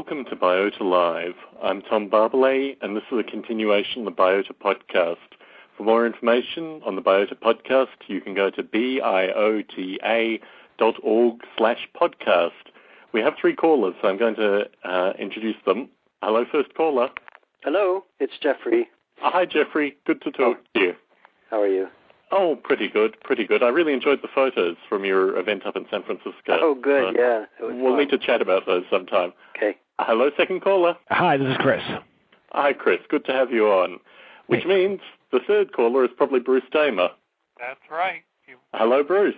Welcome to Biota Live. I'm Tom Barbalet, and this is a continuation of the Biota podcast. For more information on the Biota podcast, you can go to biota.org/podcast. We have 3 callers, so I'm going to introduce them. Hello, first caller. Hello, it's Jeffrey. Hi, Jeffrey. Good to talk to you. How are you? Oh, pretty good. I really enjoyed the photos from your event up in San Francisco. Oh, good, yeah. We'll need to chat about those sometime. Okay. Hello, second caller. Hi, this is Chris. Hi, Chris. Good to have you on. Which means the third caller is probably Bruce Damer. That's right. Hello, Bruce.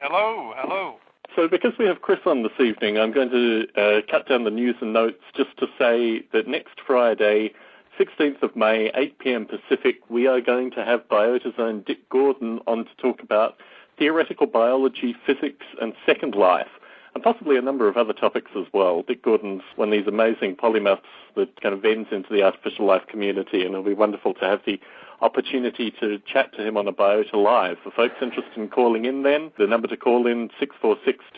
Hello. So because we have Chris on this evening, I'm going to cut down the news and notes just to say that next Friday, 16th of May, 8 p.m. Pacific, we are going to have Biota's own Dick Gordon on to talk about theoretical biology, physics, and Second Life, and possibly a number of other topics as well. Dick Gordon's one of these amazing polymaths that kind of vents into the artificial life community, and it'll be wonderful to have the opportunity to chat to him on a Biota Live. For folks interested in calling in then, the number to call in,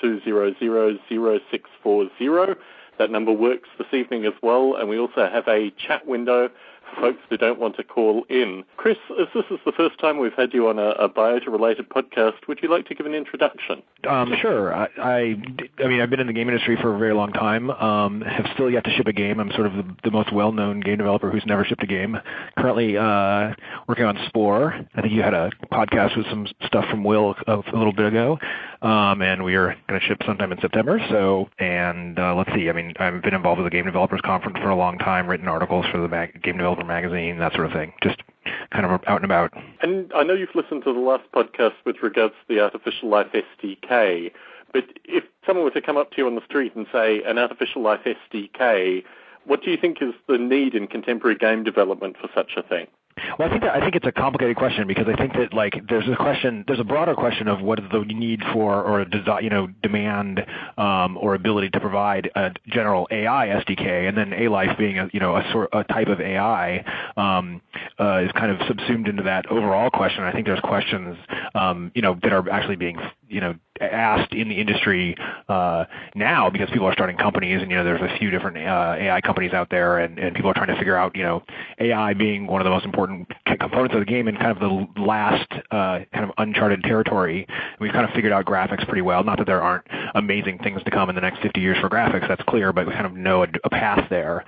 646-200-0640. That number works this evening as well, and we also have a chat window for folks who don't want to call in. Chris, as this is the first time we've had you on a Biota-related podcast, would you like to give an introduction? Sure. I mean, I've been in the game industry for a very long time, have still yet to ship a game. I'm sort of the most well-known game developer who's never shipped a game. Currently working on Spore. I think you had a podcast with some stuff from Will a little bit ago, and we are going to ship sometime in September. Let's see, I mean, I've been involved with the Game Developers Conference for a long time, written articles for the Game Developer Magazine, that sort of thing. Just kind of out and about. And I know you've listened to the last podcast with regards to the Artificial Life SDK, but if someone were to come up to you on the street and say, an Artificial Life SDK, what do you think is the need in contemporary game development for such a thing? Well, I think it's a complicated question because I think that there's a broader question of what is the need for or demand or ability to provide a general AI SDK, and then A-Life being a type of AI is kind of subsumed into that overall question. I think there's questions that are actually being asked in the industry now because people are starting companies, and there's a few different AI companies out there, and people are trying to figure out AI being one of the most important components of the game and kind of the last kind of uncharted territory. We've kind of figured out graphics pretty well. Not that there aren't amazing things to come in the next 50 years for graphics, that's clear, but we kind of know a path there.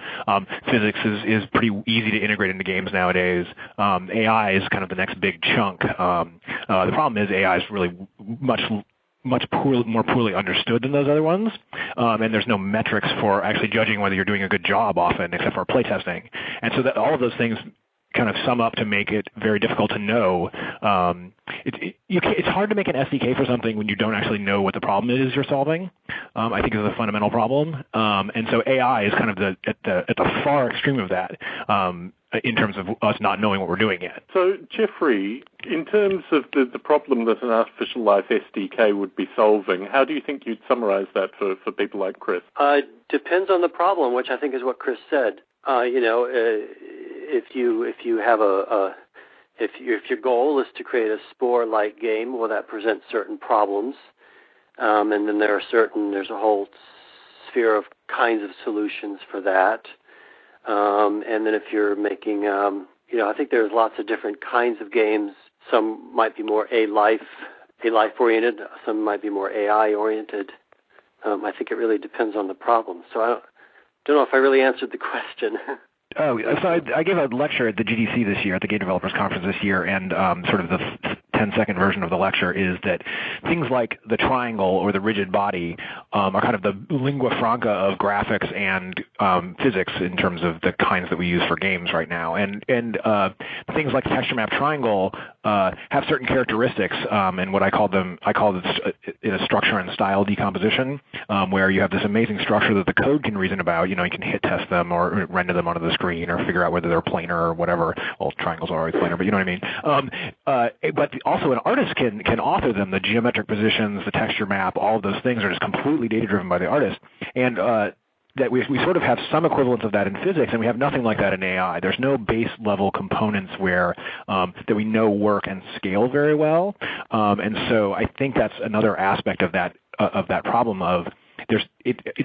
Physics is pretty easy to integrate into games nowadays. AI is kind of the next big chunk. The problem is AI is really much more poorly understood than those other ones, and there's no metrics for actually judging whether you're doing a good job often, except for playtesting. And so that all of those things kind of sum up to make it very difficult to know. It's hard to make an SDK for something when you don't actually know what the problem is you're solving. I think is a fundamental problem, and so AI is kind of at the far extreme of that. In terms of us not knowing what we're doing yet. So, Jeffrey, in terms of the problem that an Artificial Life SDK would be solving, how do you think you'd summarize that for people like Chris? Depends on the problem, which I think is what Chris said. If you have if your goal is to create a Spore-like game, well, that presents certain problems, and then there's a whole sphere of kinds of solutions for that. And then if you're making, I think there's lots of different kinds of games. Some might be more A-life-oriented. Some might be more AI-oriented. I think it really depends on the problem. So I don't know if I really answered the question. So I gave a lecture at the GDC this year, at the Game Developers Conference this year, and sort of the 10-second version of the lecture is that things like the triangle or the rigid body are kind of the lingua franca of graphics and physics in terms of the kinds that we use for games right now. And things like texture map triangle have certain characteristics, and what I call this in a structure and style decomposition, where you have this amazing structure that the code can reason about. You can hit test them or render them onto the screen or figure out whether they're planar or whatever. Well, triangles are always planar, but you know what I mean. But also an artist can author them. The geometric positions, the texture map, all of those things are just completely data-driven by the artist. And that we sort of have some equivalence of that in physics, and we have nothing like that in AI. There's no base-level components where that we know work and scale very well. And so I think that's another aspect of that problem of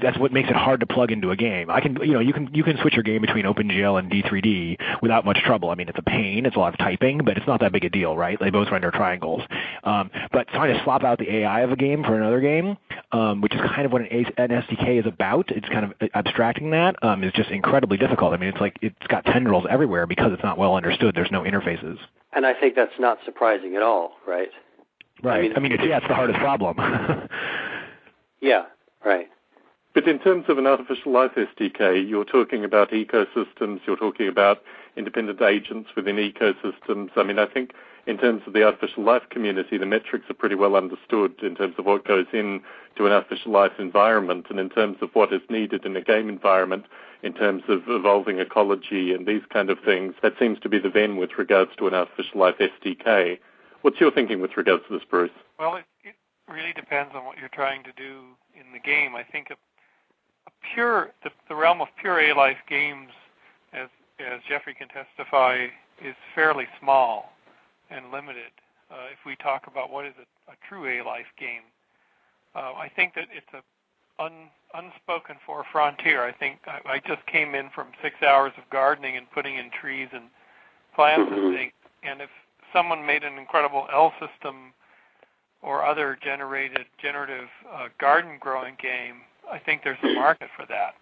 that's what makes it hard to plug into a game. You can switch your game between OpenGL and D3D without much trouble. I mean, it's a pain, it's a lot of typing, but it's not that big a deal, right? They both render triangles. But trying to swap out the AI of a game for another game, which is kind of what an SDK is about, it's kind of abstracting that, is just incredibly difficult. I mean, it's like it's got tendrils everywhere because it's not well understood. There's no interfaces. And I think that's not surprising at all, right? Right. I mean it's the hardest problem. Yeah, right. But in terms of an artificial life SDK, you're talking about ecosystems, you're talking about independent agents within ecosystems. I mean, I think in terms of the artificial life community, the metrics are pretty well understood in terms of what goes into an artificial life environment and in terms of what is needed in a game environment in terms of evolving ecology and these kind of things. That seems to be the Venn with regards to an artificial life SDK. What's your thinking with regards to this, Bruce? Well, it really depends on what you're trying to do in the game. I think the realm of pure A-Life games, as Jeffrey can testify, is fairly small and limited. If we talk about what is a true A-Life game, I think that it's a unspoken for frontier. I think I just came in from 6 hours of gardening and putting in trees and plants and things, and if someone made an incredible L system or other generative garden growing game, I think there's a market for that.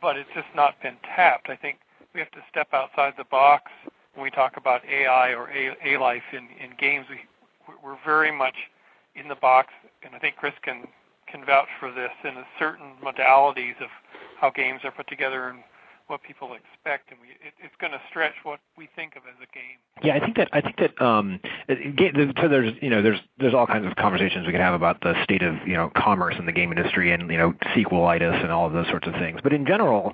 But it's just not been tapped. I think we have to step outside the box when we talk about AI or A-Life in games. We're very much in the box, and I think Chris can vouch for this, in a certain modalities of how games are put together and what people expect, and it's going to stretch what we think of as a game. Yeah, I think that so there's all kinds of conversations we could have about the state of commerce in the game industry and sequelitis and all of those sorts of things. But in general,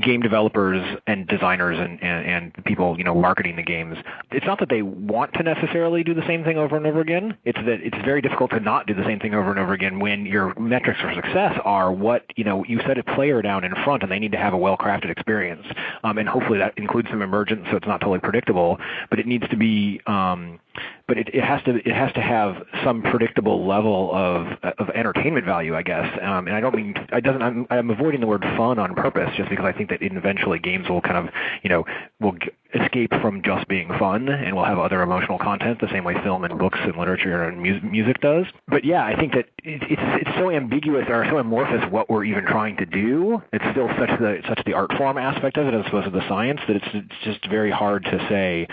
game developers and designers and people marketing the games, it's not that they want to necessarily do the same thing over and over again. It's that it's very difficult to not do the same thing over and over again when your metrics for success are what you set a player down in front and they need to have a well-crafted experience, and hopefully that includes some emergence so it's not totally predictable, but it needs to be but it has to have some predictable level of entertainment value, I guess. And I don't mean I'm avoiding the word fun on purpose, just because I think that eventually games will kind of will escape from just being fun and will have other emotional content the same way film and books and literature and music does. But yeah, I think that it's so ambiguous or so amorphous what we're even trying to do. It's still such the art form aspect of it as opposed to the science that it's just very hard to say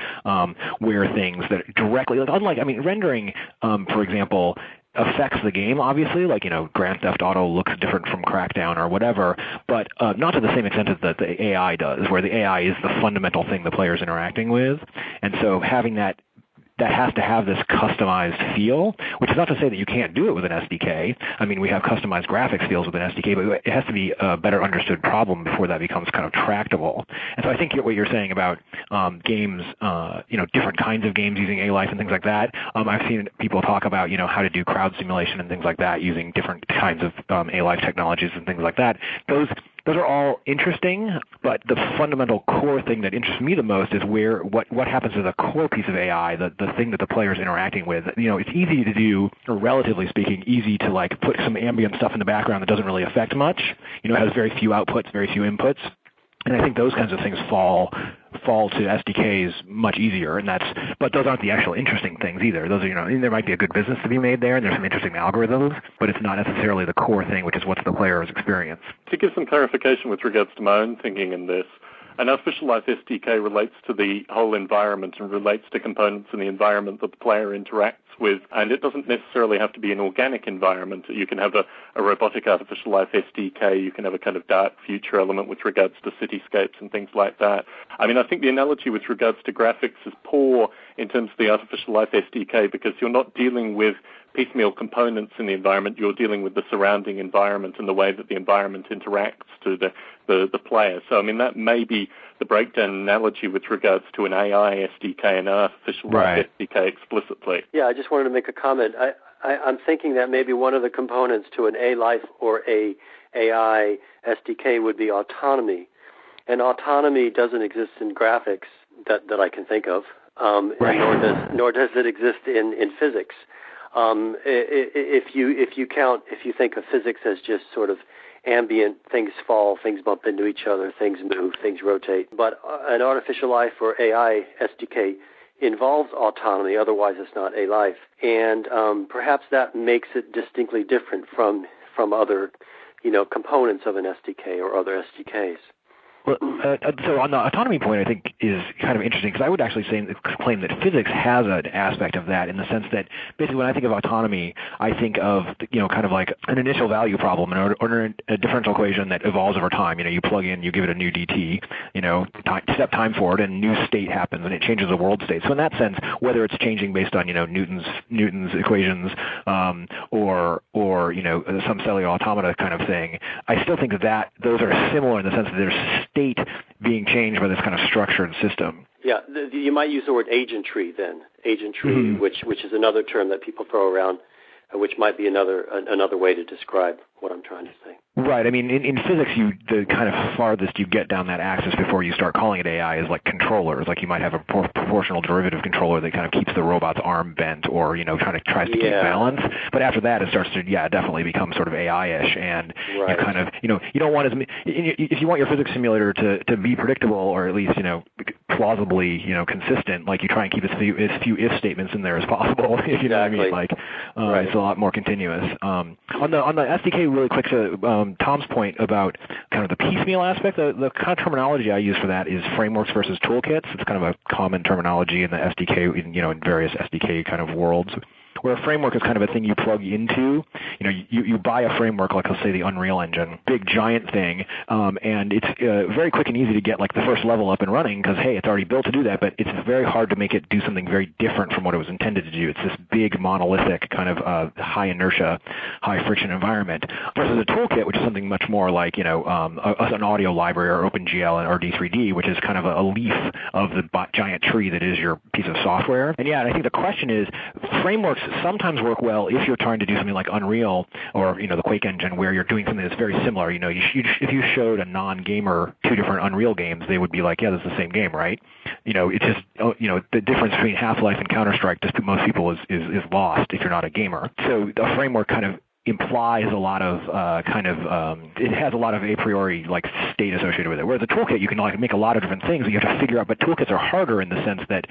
where things that directly, unlike, rendering, for example, affects the game, obviously, like, Grand Theft Auto looks different from Crackdown or whatever, but not to the same extent as that the AI does, where the AI is the fundamental thing the player's interacting with. And so having that has to have this customized feel, which is not to say that you can't do it with an SDK. I mean, we have customized graphics feels with an SDK, but it has to be a better understood problem before that becomes kind of tractable. And so I think what you're saying about games, different kinds of games using A-Life and things like that, I've seen people talk about, how to do crowd simulation and things like that using different kinds of A-Life technologies and things like that. Those are all interesting, but the fundamental core thing that interests me the most is what happens to the core piece of AI, the thing that the player is interacting with. It's easy to do, or relatively speaking, easy to put some ambient stuff in the background that doesn't really affect much. It has very few outputs, very few inputs. And I think those kinds of things fall to SDKs much easier, but those aren't the actual interesting things either. Those are, there might be a good business to be made there, and there's some interesting algorithms, but it's not necessarily the core thing, which is what's the player's experience. To give some clarification with regards to my own thinking in this, an artificial life SDK relates to the whole environment and relates to components in the environment that the player interacts with, and it doesn't necessarily have to be an organic environment. You can have a robotic artificial life SDK, you can have a kind of dark future element with regards to cityscapes and things like that. I think the analogy with regards to graphics is poor in terms of the artificial life SDK because you're not dealing with piecemeal components in the environment, you're dealing with the surrounding environment and the way that the environment interacts to the player. So, that may be the breakdown analogy with regards to an AI SDK and an artificial life SDK explicitly. Yeah, I just wanted to make a comment. I'm thinking that maybe one of the components to an A-Life or a AI SDK would be autonomy. And autonomy doesn't exist in graphics that I can think of, nor does it exist in physics. If you think of physics as just sort of ambient, things fall, things bump into each other, things move, things rotate. But an artificial life or AI SDK involves autonomy, otherwise it's not a life. And perhaps that makes it distinctly different from other, components of an SDK or other SDKs. Well, so on the autonomy point, I think is kind of interesting because I would actually claim that physics has an aspect of that in the sense that basically when I think of autonomy, I think of kind of like an initial value problem or a differential equation that evolves over time. You plug in, you give it a new dt, step time forward, and new state happens and it changes the world state. So in that sense, whether it's changing based on Newton's equations or some cellular automata kind of thing, I still think that those are similar in the sense that there's state being changed by this kind of structured system. Yeah, you might use the word agentry then. Agentry, which is another term that people throw around, which might be another way to describe what I'm trying to say. Right. I mean, in physics, the kind of farthest you get down that axis before you start calling it AI is like controllers. Like you might have a proportional derivative controller that kind of keeps the robot's arm bent or, tries to keep balance. But after that, it starts to, definitely become sort of AI-ish. And you kind of, you don't want if you want your physics simulator to be predictable or at least, plausibly, consistent, like you try and keep as few if statements in there as possible. If you know what I mean? Like, it's a lot more continuous. On the SDK, really quick to Tom's point about kind of the piecemeal aspect, the kind of terminology I use for that is frameworks versus toolkits. It's kind of a common terminology in the SDK, in various SDK kind of worlds. Where a framework is kind of a thing you plug into. You buy a framework like, let's say, the Unreal Engine, big giant thing, and it's very quick and easy to get like the first level up and running because, hey, it's already built to do that, but it's very hard to make it do something very different from what it was intended to do. It's this big monolithic kind of high inertia, high friction environment versus a toolkit, which is something much more like, an audio library or OpenGL or D3D, which is kind of a leaf of the giant tree that is your piece of software. And I think the question is, frameworks sometimes work well if you're trying to do something like Unreal or the Quake engine where you're doing something that's very similar. If you showed a non-gamer two different Unreal games, they would be like, yeah, this is the same game, right? It's just the difference between Half-Life and Counter-Strike just to most people is lost if you're not a gamer. So a framework kind of implies a lot of it has a lot of a priori like state associated with it. Whereas a toolkit, you can like make a lot of different things that you have to figure out. But toolkits are harder in the sense that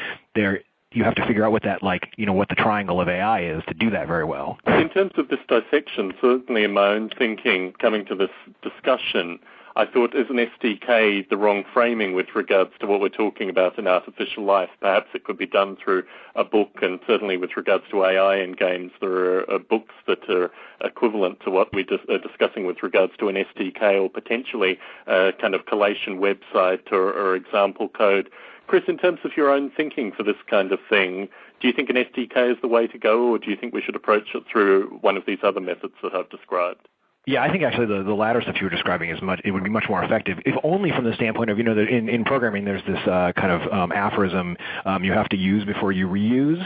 you have to figure out what that what the triangle of AI is to do that very well. In terms of this dissection, certainly in my own thinking, coming to this discussion, I thought, is an SDK the wrong framing with regards to what we're talking about in artificial life? Perhaps it could be done through a book, and certainly with regards to AI in games, there are books that are equivalent to what we are discussing with regards to an SDK or potentially a kind of collation website or example code. Chris, in terms of your own thinking for this kind of thing, do you think an SDK is the way to go, or do you think we should approach it through one of these other methods that I've described? Yeah, I think actually the latter stuff you were describing it would be much more effective, if only from the standpoint of, that in programming there's this kind of aphorism you have to use before you reuse,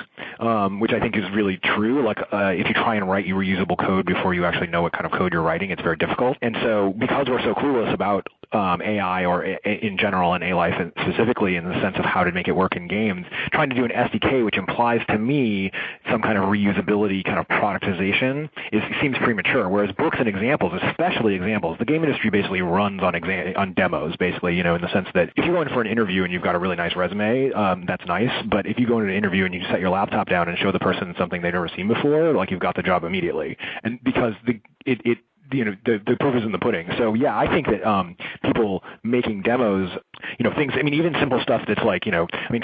which I think is really true. Like if you try and write reusable code before you actually know what kind of code you're writing, it's very difficult. And so because we're so clueless about AI or in general and A-Life specifically in the sense of how to make it work in games, trying to do an SDK which implies to me some kind of reusability, kind of productization, seems premature, whereas books and examples, especially examples, the game industry basically runs on demos, basically, in the sense that if you go in for an interview and you've got a really nice resume, that's nice, but if you go into an interview and you set your laptop down and show the person something they've never seen before, like you've got the job immediately. And because the proof is in the pudding. So yeah, I think that people making demos, things, even simple stuff that's like,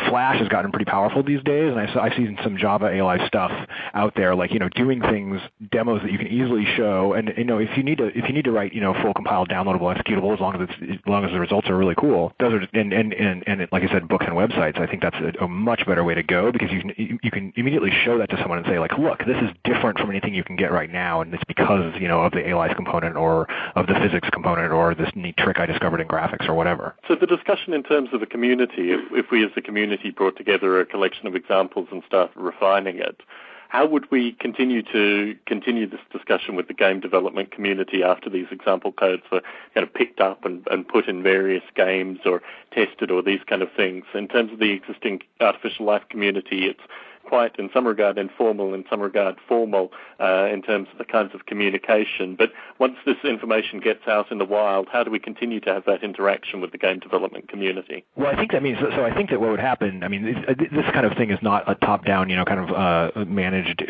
Flash has gotten pretty powerful these days, and I've seen some Java A-Life stuff out there, like, doing things, demos that you can easily show, and if you need to write, full compiled, downloadable, executable, as long as the results are really cool, those are, and like I said, books and websites, I think that's a much better way to go, because you can immediately show that to someone and say, like, look, this is different from anything you can get right now, and it's because, of the A-Life component or of the physics component or this neat trick I discovered in graphics or whatever. So the discussion in terms of the community, if we as a community brought together a collection of examples and started refining it, how would we continue this discussion with the game development community after these example codes are kind of picked up and put in various games or tested or these kind of things? In terms of the existing artificial life community, it's quite, in some regard, informal, in some regard, formal in terms of the kinds of communication. But once this information gets out in the wild, how do we continue to have that interaction with the game development community? Well, I think that means, so I think that what would happen, I mean, this kind of thing is not a top-down, kind of managed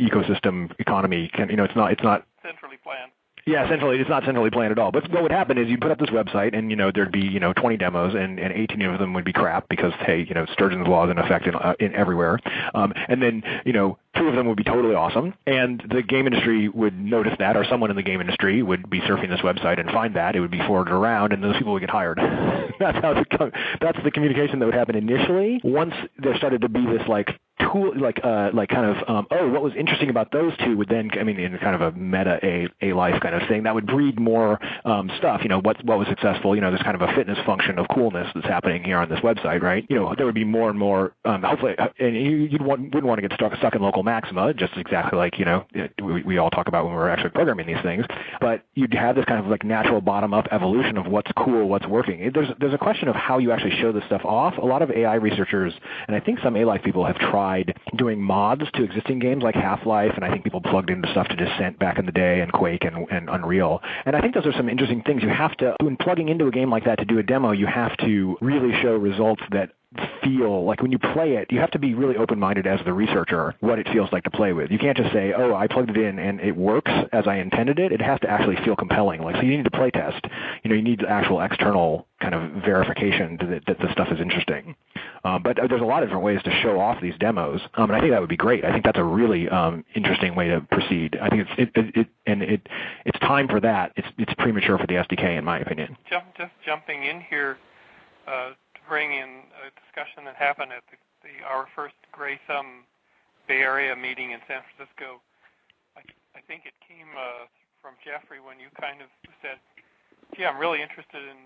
ecosystem economy. It's not centrally planned. Yeah, essentially, it's not centrally planned at all. But what would happen is you'd put up this website, and there'd be 20 demos, and 18 of them would be crap because Sturgeon's law is in effect in everywhere. And then 2 of them would be totally awesome, and the game industry would notice that, or someone in the game industry would be surfing this website and find that. It would be forwarded around, and those people would get hired. That's the communication that would happen initially. Once there started to be this tool, what was interesting about those 2 would then, in kind of a meta A life kind of thing, that would breed more stuff. What was successful? There's kind of a fitness function of coolness that's happening here on this website, right? There would be more and more. Hopefully, and you wouldn't want to get stuck in local maxima, just exactly like we all talk about when we're actually programming these things. But you'd have this kind of natural bottom-up evolution of what's cool, what's working. There's a question of how you actually show this stuff off. A lot of AI researchers, and I think some A-Life people have tried doing mods to existing games like Half-Life, and I think people plugged into stuff to Descent back in the day, and Quake and Unreal. And I think those are some interesting things. You have to, when plugging into a game like that to do a demo, you have to really show results that feel like when you play it, you have to be really open-minded as the researcher what it feels like to play with. You can't just say, oh, I plugged it in and it works as I intended it. It has to actually feel compelling. So you need to play test. You need the actual external kind of verification that the stuff is interesting. But there's a lot of different ways to show off these demos, and I think that would be great. I think that's a really interesting way to proceed. I think it's time for that. It's premature for the SDK, in my opinion. Just jumping in here to bring in a discussion that happened at our first Gray Thumb Bay Area meeting in San Francisco. I think it came from Jeffrey when you kind of said, gee, I'm really interested in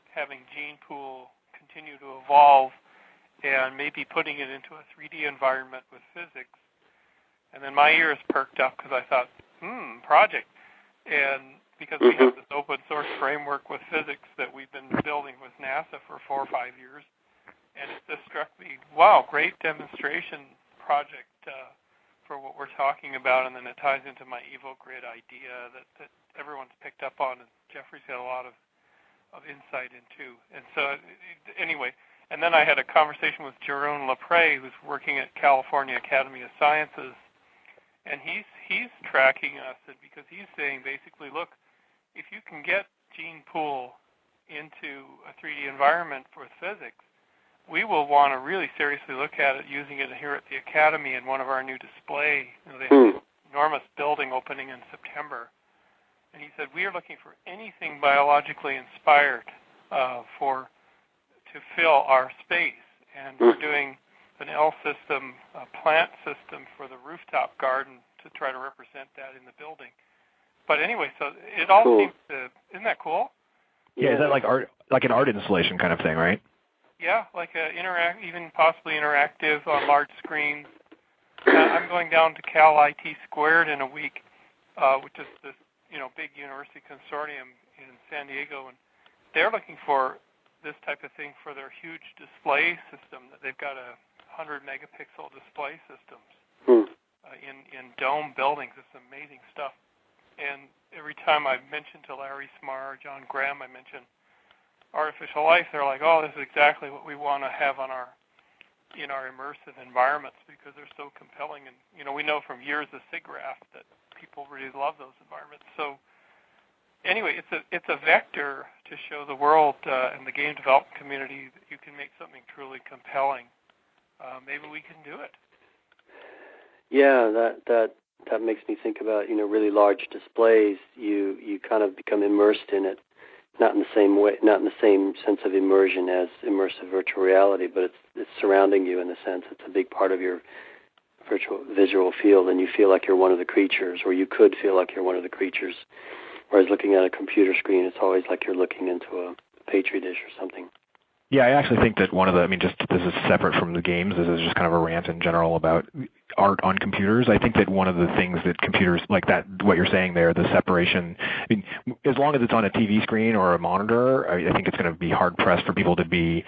having gene pool continue to evolve and maybe putting it into a 3D environment with physics. And then my ears perked up because I thought, project. And because we have this open source framework with physics that we've been building with NASA for 4 or 5 years. And it just struck me, wow, great demonstration project for what we're talking about. And then it ties into my EvoGrid idea that everyone's picked up on, and Jeffrey's got a lot of insight into. And so anyway, and then I had a conversation with Jerome Lepre, who's working at California Academy of Sciences, and he's tracking us because he's saying basically, look, if you can get gene pool into a 3D environment with physics, we will want to really seriously look at it, using it here at the Academy in one of our new display. They have this enormous building opening in September. And he said, we are looking for anything biologically inspired to fill our space. And we're doing an L system, a plant system for the rooftop garden to try to represent that in the building. But anyway, so it all seems to, isn't that cool? Yeah, is that like art, like an art installation kind of thing, right? Yeah, like even possibly interactive on large screens. I'm going down to Cal IT Squared in a week, which is this big university consortium in San Diego, and they're looking for this type of thing for their huge display system. That they've got 100 megapixel display systems in dome buildings. It's amazing stuff. And every time I mention to Larry Smarr or John Graham, I mention artificial life, they're like, oh, this is exactly what we want to have in our immersive environments because they're so compelling. And we know from years of SIGGRAPH that people really love those environments. So anyway, it's a vector to show the world and the game development community that you can make something truly compelling. Maybe we can do it. Yeah, that makes me think about really large displays. You kind of become immersed in it, not in the same way, not in the same sense of immersion as immersive virtual reality, but it's surrounding you in a sense. It's a big part of your visual field, and you feel like you're one of the creatures, or you could feel like you're one of the creatures. Whereas looking at a computer screen, it's always like you're looking into a petri dish or something. Yeah, I actually think that this is separate from the games. This is just kind of a rant in general about art on computers. I think that one of the things that computers, like that, what you're saying there, the separation, as long as it's on a TV screen or a monitor, I think it's going to be hard-pressed for people to be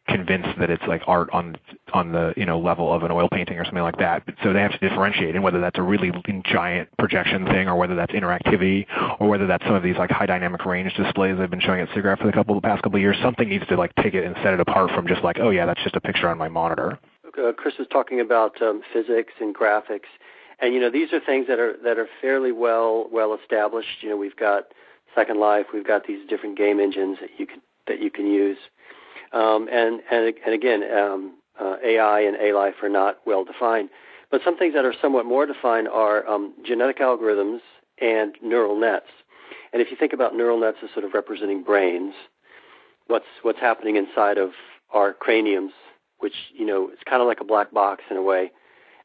convinced that it's like art on the level of an oil painting or something like that. So they have to differentiate, and whether that's a really giant projection thing, or whether that's interactivity, or whether that's some of these like high dynamic range displays they've been showing at SIGGRAPH for the past couple of years. Something needs to like take it and set it apart from just like, oh yeah, that's just a picture on my monitor. Chris was talking about physics and graphics, and these are things that are fairly well established. We've got Second Life, we've got these different game engines that you can use, and again, AI and A-Life are not well defined. But some things that are somewhat more defined are genetic algorithms and neural nets. And if you think about neural nets as sort of representing brains, what's happening inside of our craniums, which, it's kind of like a black box in a way,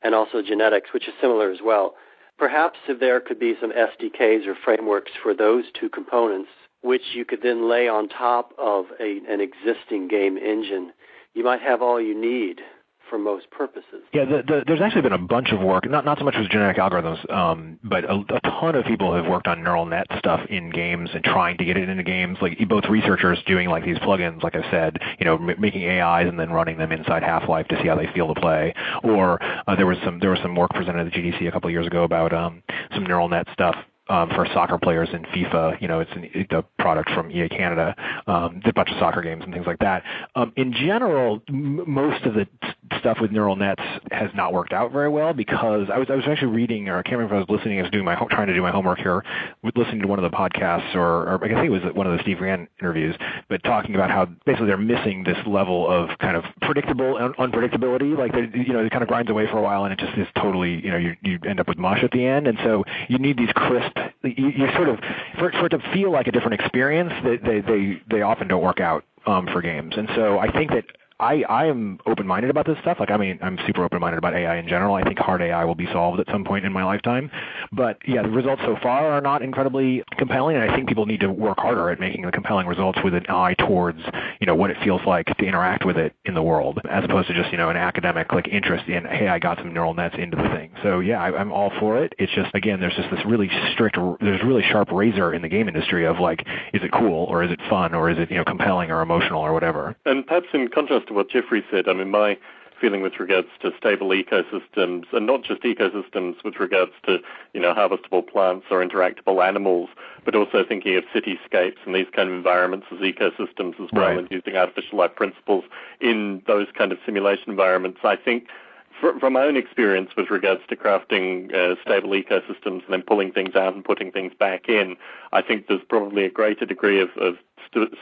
and also genetics, which is similar as well. Perhaps if there could be some SDKs or frameworks for those two components, which you could then lay on top of an existing game engine, you might have all you need for most purposes. Yeah, there's actually been a bunch of work, not so much with genetic algorithms, but a ton of people have worked on neural net stuff in games and trying to get it into games. Like both researchers doing like these plugins, like I said, making AIs and then running them inside Half-Life to see how they feel to play. Or there was some work presented at the GDC a couple of years ago about some neural net stuff for soccer players in FIFA. It's a product from EA Canada, did a bunch of soccer games and things like that. In general, most of the stuff with neural nets has not worked out very well, because I was actually reading, or I can't remember if I was listening, I was trying to do my homework here, listening to one of the podcasts, or I think it was one of the Steve Rand interviews, but talking about how basically they're missing this level of kind of predictable unpredictability. Like it kind of grinds away for a while, and it just is totally, you end up with mush at the end, and so you need these crisp. You sort of, for it to feel like a different experience, they often don't work out for games. And so I think that I am open-minded about this stuff. I'm super open-minded about AI in general. I think hard AI will be solved at some point in my lifetime. But yeah, the results so far are not incredibly compelling, and I think people need to work harder at making the compelling results with an eye towards, what it feels like to interact with it in the world, as opposed to just, an academic like interest in, hey, I got some neural nets into the thing. So yeah, I'm all for it. It's just, again, there's just this really sharp razor in the game industry of like, is it cool, or is it fun, or is it, compelling or emotional or whatever? And perhaps in contrast to what Jeffrey said, my feeling with regards to stable ecosystems, and not just ecosystems with regards to, harvestable plants or interactable animals, but also thinking of cityscapes and these kind of environments as ecosystems as well, right, and using artificial life principles in those kind of simulation environments. I think from my own experience with regards to crafting stable ecosystems and then pulling things out and putting things back in, I think there's probably a greater degree of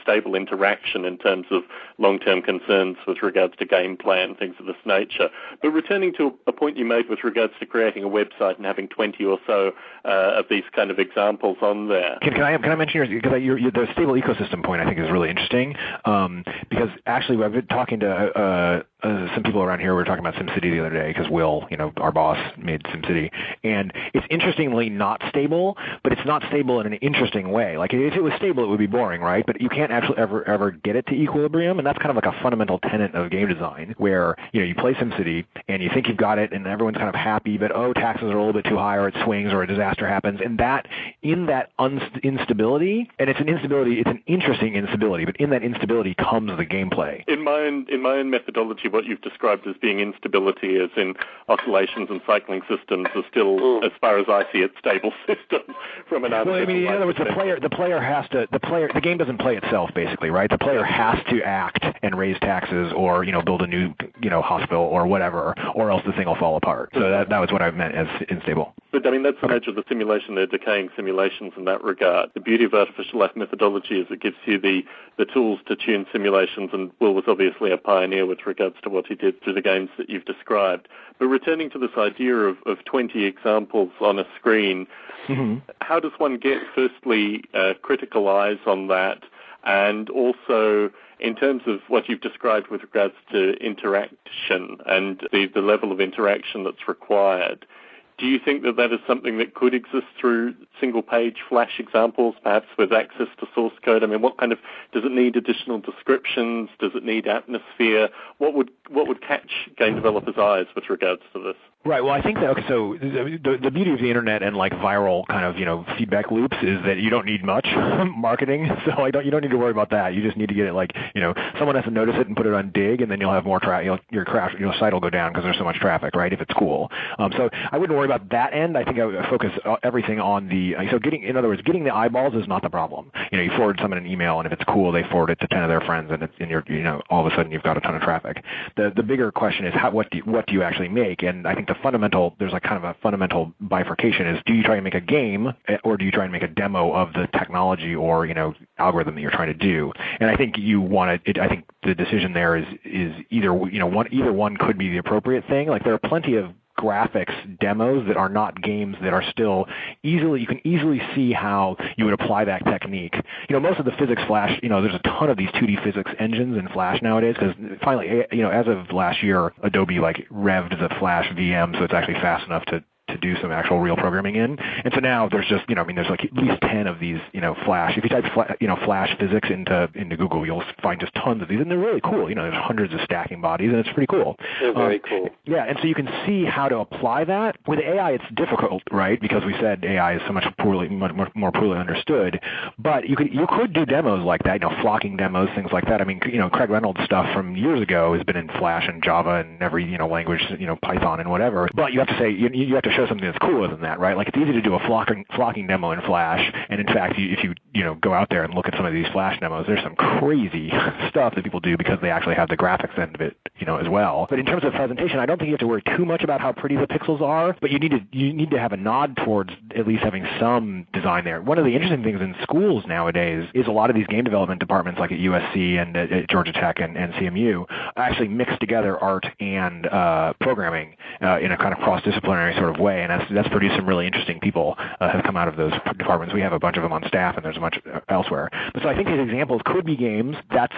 stable interaction in terms of long-term concerns with regards to gameplay and things of this nature. But returning to a point you made with regards to creating a website and having 20 or so of these kind of examples on there. Can I mention yours? Because the stable ecosystem point I think is really interesting, because actually I've been talking to some people around here. We were talking about SimCity the other day because Will, our boss, made SimCity, and it's interestingly not stable, but it's not stable in an interesting way. Like if it was stable, it would be boring, right? But you can't actually ever get it to equilibrium, and that's kind of like a fundamental tenet of game design, where you play SimCity and you think you've got it, and everyone's kind of happy, but taxes are a little bit too high, or it swings, or a disaster happens, and in that instability, and it's an interesting instability, but in that instability comes the gameplay. In my own methodology, what you've described as being instability, as in oscillations and cycling systems, are still, as far as I see it, stable systems from an Well, in other words, the game doesn't play itself, basically, right? The player has to act and raise taxes, or build a new hospital or whatever, or else the thing will fall apart. So that was what I meant as unstable. But that's the nature of the simulation. They're decaying simulations in that regard. The beauty of artificial life methodology is it gives you the tools to tune simulations, and Will was obviously a pioneer with regards to what he did through the games that you've described. But returning to this idea of 20 examples on a screen, how does one get, firstly, critical eyes on that, and also in terms of what you've described with regards to interaction and the level of interaction that's required? Do you think that is something that could exist through single-page Flash examples, perhaps with access to source code? Does it need additional descriptions? Does it need atmosphere? What would catch game developers' eyes with regards to this? Right. Well, I think that, okay, so the beauty of the internet and like viral kind of, feedback loops is that you don't need much marketing. So you don't need to worry about that. You just need to get it like, someone has to notice it and put it on Dig, and then you'll have more traffic. Your site will go down because there's so much traffic, right? If it's cool. So I wouldn't worry about that end. I think I would focus everything on in other words, getting the eyeballs is not the problem. You forward someone an email, and if it's cool, they forward it to 10 of their friends, and all of a sudden you've got a ton of traffic. The bigger question is what do you actually make? And I think there's like kind of a fundamental bifurcation is, do you try and make a game, or do you try and make a demo of the technology or algorithm that you're trying to do? And I think I think the decision there is either one could be the appropriate thing. Like there are plenty of graphics demos that are not games that are still you can easily see how you would apply that technique. Most of the physics Flash, there's a ton of these 2D physics engines in Flash nowadays because finally, as of last year, Adobe like revved the Flash VM so it's actually fast enough to do some actual real programming in. And so now there's just, there's like at least 10 of these, Flash. If you type, Flash physics into Google, you'll find just tons of these, and they're really cool. There's hundreds of stacking bodies, and it's pretty cool. They're very cool. Yeah, and so you can see how to apply that. With AI, it's difficult, right? Because we said AI is so much more poorly understood. But you could do demos like that, flocking demos, things like that. I mean, Craig Reynolds' stuff from years ago has been in Flash and Java and every, language, Python and whatever. But you have to say, you have to show something that's cooler than that, right? Like it's easy to do a flocking demo in Flash, and in fact, if you go out there and look at some of these Flash demos, there's some crazy stuff that people do because they actually have the graphics end of it, as well. But in terms of presentation, I don't think you have to worry too much about how pretty the pixels are, but you need to have a nod towards at least having some design there. One of the interesting things in schools nowadays is a lot of these game development departments, like at USC and at Georgia Tech and CMU, actually mix together art and programming in a kind of cross-disciplinary sort of way, and that's produced some really interesting people have come out of those departments. We have a bunch of them on staff, and there's a bunch elsewhere. But so I think these examples could be games. That's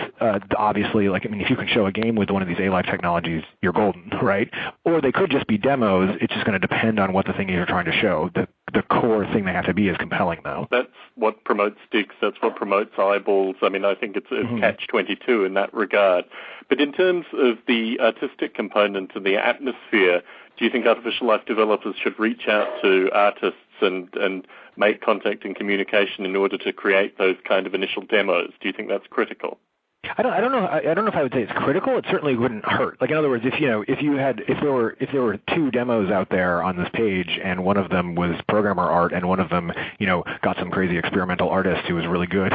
obviously, if you can show a game with one of these A-Life technologies, you're golden, right? Or they could just be demos. It's just going to depend on what the thing is you're trying to show. The core thing they have to be is compelling, though. That's what promotes sticks. That's what promotes eyeballs. I mean, I think it's catch-22 in that regard. But in terms of the artistic component and the atmosphere, do you think artificial life developers should reach out to artists and make contact and communication in order to create those kind of initial demos? Do you think that's critical? I don't know if I would say it's critical. It certainly wouldn't hurt. Like in other words, if there were two demos out there on this page, and one of them was programmer art, and one of them got some crazy experimental artist who was really good,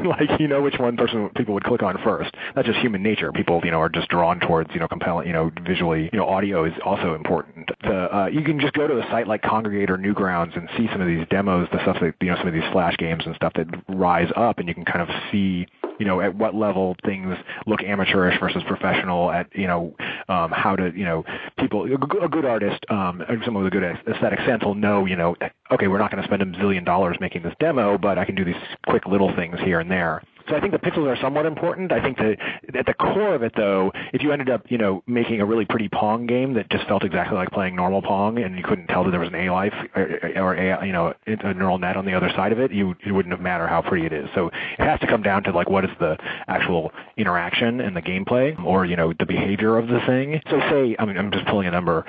which one people would click on first. That's just human nature. People are just drawn towards compelling visually. Audio is also important. You can just go to a site like Congregate or Newgrounds and see some of these demos, the stuff that some of these Flash games and stuff that rise up, and you can kind of see at what level things look amateurish versus professional, at how to people, a good artist, someone with a good aesthetic sense will know okay, we're not going to spend $1 zillion making this demo, but I can do these quick little things here and there. So I think the pixels are somewhat important. I think that at the core of it, though, if you ended up, making a really pretty Pong game that just felt exactly like playing normal Pong, and you couldn't tell that there was an A-Life or a neural net on the other side of it, it wouldn't have mattered how pretty it is. So it has to come down to what is the actual interaction and the gameplay, or the behavior of the thing. So say, I'm just pulling a number,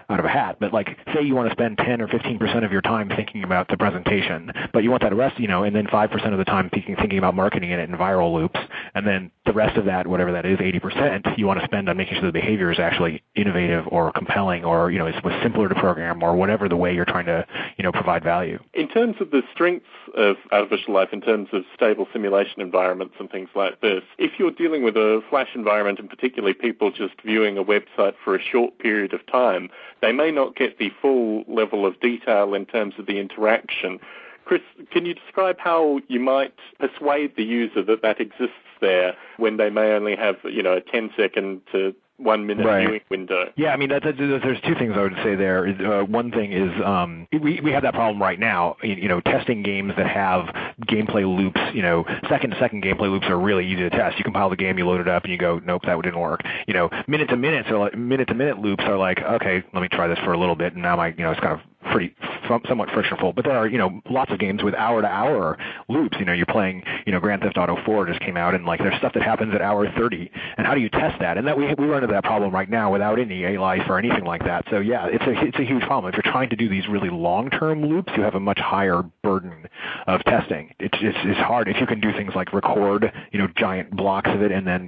out of a hat, but say you want to spend 10 or 15% of your time thinking about the presentation, but you want that rest, and then 5% of the time thinking about marketing in it in viral loops, and then the rest of that, whatever that is, 80%, you want to spend on making sure the behavior is actually innovative or compelling, or it was simpler to program, or whatever the way you're trying to provide value. In terms of the strengths of artificial life, in terms of stable simulation environments and things like this, if you're dealing with a Flash environment, and particularly people just viewing a website for a short period of time, they may not get the full level of detail in terms of the interaction. Chris, can you describe how you might persuade the user that exists there when they may only have, a 10-second to 1 minute viewing window? Yeah, there's two things I would say there. One thing is we have that problem right now. Testing games that have gameplay loops, second-to-second gameplay loops are really easy to test. You compile the game, you load it up, and you go, nope, that didn't work. Minute-to-minute loops are like, okay, let me try this for a little bit, and now it's kind of somewhat frictionful. But there are, lots of games with hour-to-hour loops. You're playing, Grand Theft Auto 4 just came out, and like there's stuff that happens at hour 30. And how do you test that? And that we run into that problem right now without any A-Life or anything like that. So yeah, it's a huge problem. If you're trying to do these really long-term loops, you have a much higher burden of testing. It's hard if you can do things like record, giant blocks of it, and then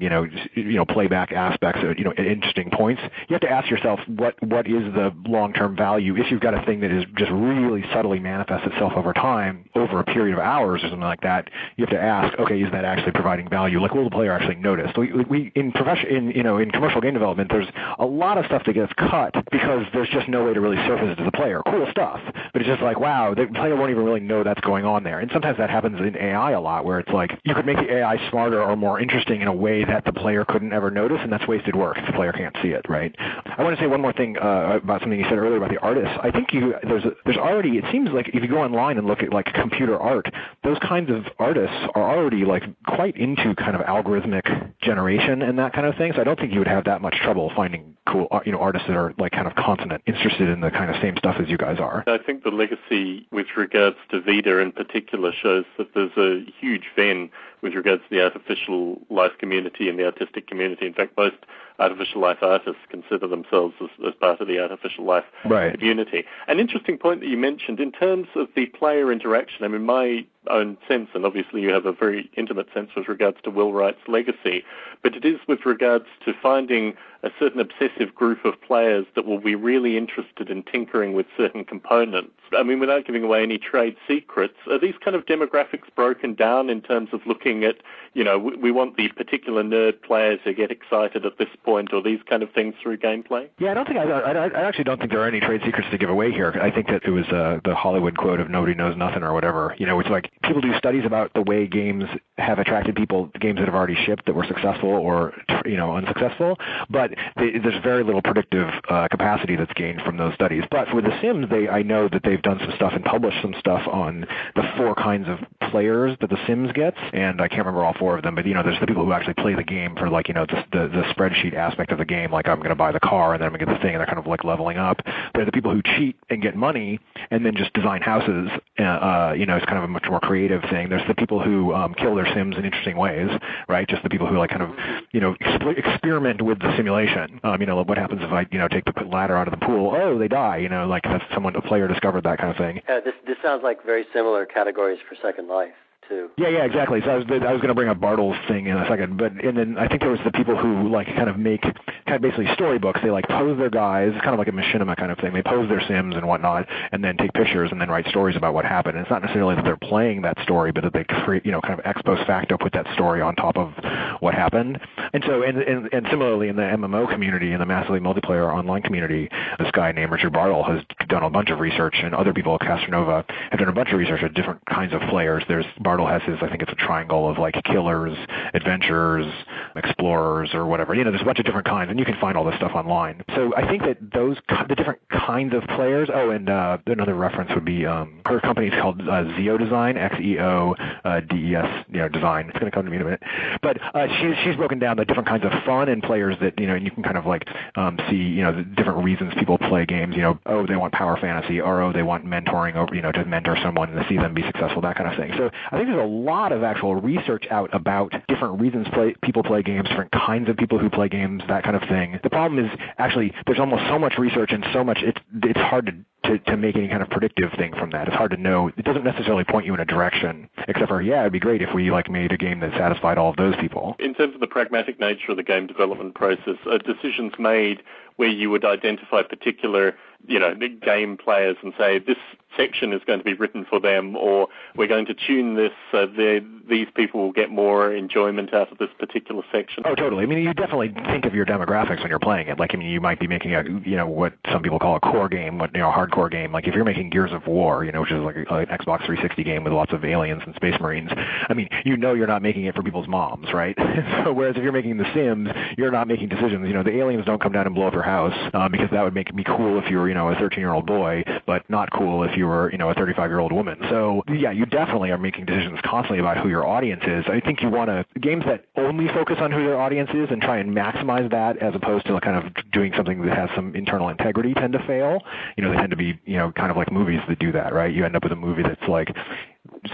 playback aspects of interesting points. You have to ask yourself what is the long-term value if you've got a thing that is just really subtly manifests itself over time, over a period of hours or something like that. You have to ask, okay, is that actually providing value? Like, will the player actually notice? We in commercial game development, there's a lot of stuff that gets cut because there's just no way to really surface it to the player. Cool stuff, but it's just like, wow, the player won't even really know that's going on there. And sometimes that happens in AI a lot, where it's like you could make the AI smarter or more interesting in a way that the player couldn't ever notice, and that's wasted work if the player can't see it, right? I want to say one more thing about something you said earlier about the artists. I think there's already, it seems like if you go online and look at like computer art, those kinds of artists are already like quite into kind of algorithmic generation and that kind of thing. So I don't think you would have that much trouble finding cool, artists that are like kind of consonant, interested in the kind of same stuff as you guys are. I think the legacy with regards to Vita in particular shows that there's a huge vein with regards to the artificial life community and the artistic community. In fact, most artificial life artists consider themselves as part of the artificial life community. An interesting point that you mentioned in terms of the player interaction, I mean, my own sense, and obviously you have a very intimate sense with regards to Will Wright's legacy, but it is with regards to finding a certain obsessive group of players that will be really interested in tinkering with certain components. I mean, without giving away any trade secrets, are these kind of demographics broken down in terms of looking at, we want the particular nerd players who get excited at this point, or these kind of things through gameplay? Yeah, I actually don't think there are any trade secrets to give away here. I think that it was the Hollywood quote of nobody knows nothing or whatever. It's like people do studies about the way games have attracted people, games that have already shipped that were successful or, unsuccessful, but there's very little predictive capacity that's gained from those studies. But with The Sims, I know that they've done some stuff and published some stuff on the 4 kinds of players that The Sims gets, and I can't remember all 4 of them, but there's the people who actually play the game for like the spreadsheet aspect of the game, like I'm going to buy the car and then I'm going to get the thing, and they're kind of like leveling up. They're the people who cheat and get money and then just design houses. It's kind of a much more creative thing. There's the people who kill their Sims in interesting ways, right? Just the people who like kind of experiment with the simulation. What happens if I take the ladder out of the pool? Oh, they die. Like that's a player discovered that kind of thing. This sounds like very similar categories for Second Life. Yeah, exactly. So I was going to bring up Bartle's thing in a second, and then I think there was the people who like kind of make kind of basically storybooks. They like pose their guys, kind of like a machinima kind of thing. They pose their Sims and whatnot, and then take pictures and then write stories about what happened. And it's not necessarily that they're playing that story, but that they create, kind of ex post facto put that story on top of what happened. And so, and similarly in the MMO community, in the massively multiplayer online community, this guy named Richard Bartle has done a bunch of research, and other people at Castronova have done a bunch of research at different kinds of players. There's Bartle has his, I think it's a triangle of like killers, adventurers, explorers, or whatever. There's a bunch of different kinds, and you can find all this stuff online. So I think that the different kinds of players. Oh, and another reference would be her company is called Xeo Design, Xeodes, design. It's going to come to me in a minute. But she's broken down the different kinds of fun and players that and you can kind of like see the different reasons people play games. Oh, they want power fantasy, or oh, they want mentoring over to mentor someone and to see them be successful, that kind of thing. So I think there's a lot of actual research out about different reasons people play games, different kinds of people who play games, that kind of thing. The problem is actually there's almost so much research and so much it's hard to make any kind of predictive thing from that. It's hard to know. It doesn't necessarily point you in a direction, except for, it'd be great if we made a game that satisfied all of those people. In terms of the pragmatic nature of the game development process, are decisions made where you would identify particular, game players and say this section is going to be written for them, or we're going to tune this so these people will get more enjoyment out of this particular section? Oh, totally. I mean, you definitely think of your demographics when you're playing it. You might be making a, what some people call a core game, hardcore game. Like if you're making Gears of War, which is like an Xbox 360 game with lots of aliens and space marines, I mean, you're not making it for people's moms, right? So whereas if you're making The Sims, you're not making decisions. The aliens don't come down and blow up your house because that would make me cool if you were, a 13-year-old boy, but not cool if you were, a 35-year-old woman. So, yeah, you definitely are making decisions constantly about who your audience is. I think you want games that only focus on who their audience is and try and maximize that as opposed to kind of doing something that has some internal integrity tend to fail. They tend to be, kind of like movies that do that, right? You end up with a movie that's like,